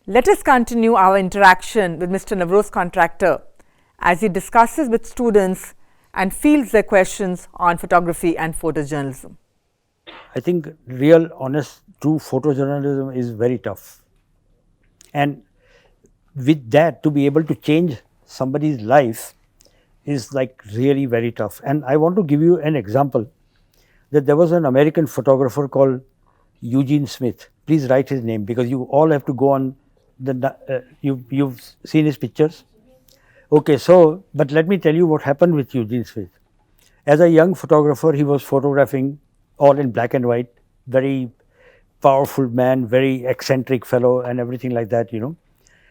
Let us continue our interaction with Mr. Navroz Contractor as he discusses with students and fields their questions on photography and photojournalism. I think real, honest, true photojournalism is very tough. And with that, to be able to change somebody's life is like really very tough. And I want to give you an example that there was an American photographer called Eugene Smith. Please write his name because you all have to go on the, you've seen his pictures. Okay, so, but let me tell you what happened with Eugene Smith. As a young photographer, he was photographing all in black and white, very powerful man, very eccentric fellow and everything like that, you know.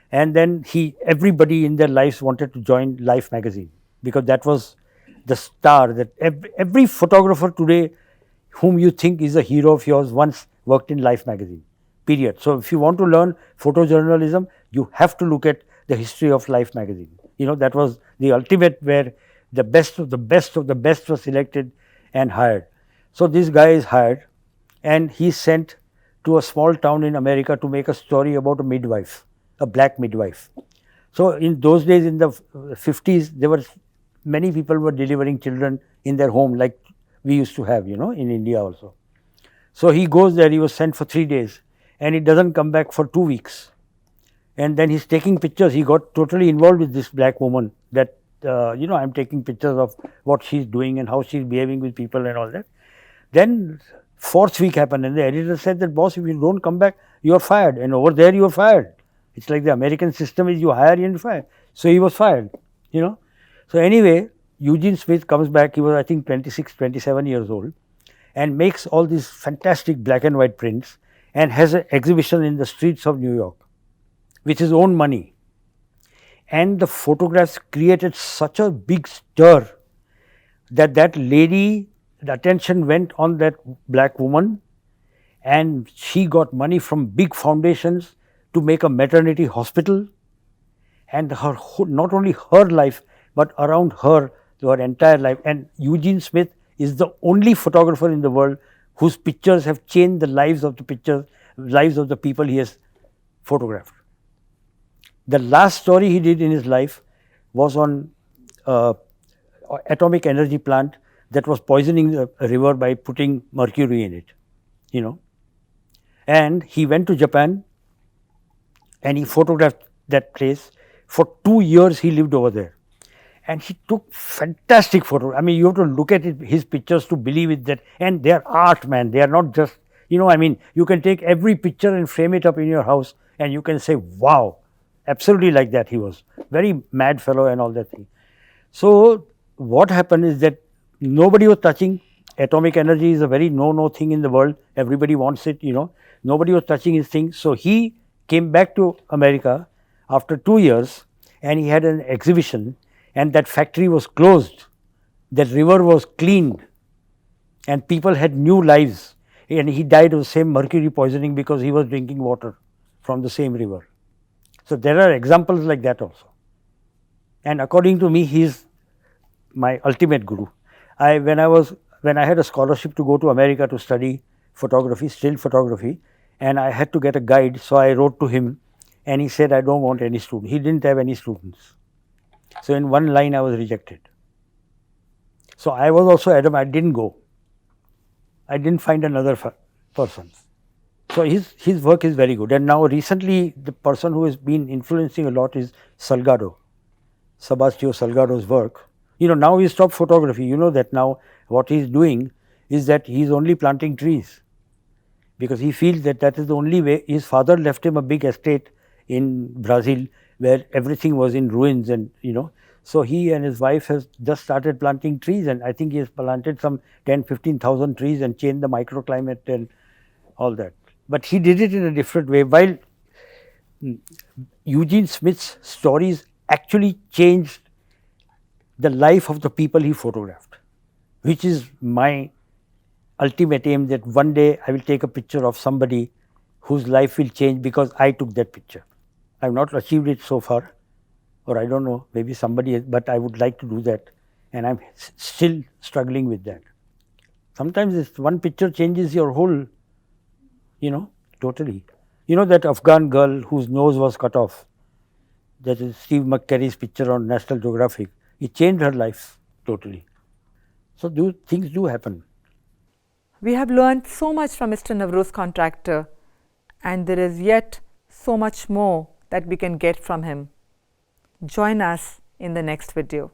And then everybody in their lives wanted to join Life magazine because that was the star that every photographer today whom you think is a hero of yours once worked in Life magazine, period. So if you want to learn photojournalism, you have to look at the history of Life magazine. You know, that was the ultimate where the best of the best of the best was selected and hired. So this guy is hired and he's sent to a small town in America to make a story about a midwife, a black midwife. So in those days, in the 50s, there were many people were delivering children in their home like we used to have, you know, in India also. So he goes there, he was sent for 3 days and he doesn't come back for 2 weeks. And then he's taking pictures. He got totally involved with this black woman that, you know, I'm taking pictures of what she's doing and how she's behaving with people and all that. Then 4th week happened and the editor said that, boss, if you don't come back, you're fired. And over there, you're fired. It's like the American system is you hire and you fire. So he was fired, you know. So anyway, Eugene Smith comes back. He was, I think, 26, 27 years old and makes all these fantastic black and white prints and has an exhibition in the streets of New York with his own money. And the photographs created such a big stir that that lady, the attention went on that black woman and she got money from big foundations to make a maternity hospital, and her not only her life but around her entire life. And Eugene Smith is the only photographer in the world whose pictures have changed the lives of the people he has photographed. The last story he did in his life was on atomic energy plant that was poisoning the river by putting mercury in it, you know. And he went to Japan and he photographed that place. For 2 years he lived over there. And he took fantastic photos. I mean, you have to look at his pictures to believe it that, and they are art, man. They are not just, you know, I mean, you can take every picture and frame it up in your house and you can say, wow, absolutely like that he was. Very mad fellow and all that thing. So what happened is that nobody was touching. Atomic energy is a very no thing in the world. Everybody wants it, you know. Nobody was touching his thing. So he came back to America after 2 years and he had an exhibition and that factory was closed. That river was cleaned and people had new lives, and he died of the same mercury poisoning because he was drinking water from the same river. So there are examples like that also. And according to me, he is my ultimate guru. When I had a scholarship to go to America to study photography, still photography, and I had to get a guide, so I wrote to him and he said, I don't want any students. He didn't have any students. So in one line I was rejected. So I was also adamant, I didn't go. I didn't find another person. So his work is very good. And now recently the person who has been influencing a lot is Salgado, Sebastião Salgado's work. You know, now he stopped photography. You know that now what he is doing is that he is only planting trees because he feels that that is the only way. His father left him a big estate in Brazil where everything was in ruins, and you know, so he and his wife has just started planting trees, and I think he has planted some 10,000-15,000 trees and changed the microclimate and all that. But he did it in a different way. While Eugene Smith's stories actually changed the life of the people he photographed, which is my ultimate aim, that one day I will take a picture of somebody whose life will change because I took that picture. I have not achieved it so far, or I don't know, maybe somebody has, but I would like to do that, and I'm still struggling with that. Sometimes this one picture changes your whole, you know, totally. You know that Afghan girl whose nose was cut off? That is Steve McCurry's picture on National Geographic. It changed her life totally. So things do happen. We have learned so much from Mr. Navroz Contractor, and there is yet so much more that we can get from him. Join us in the next video.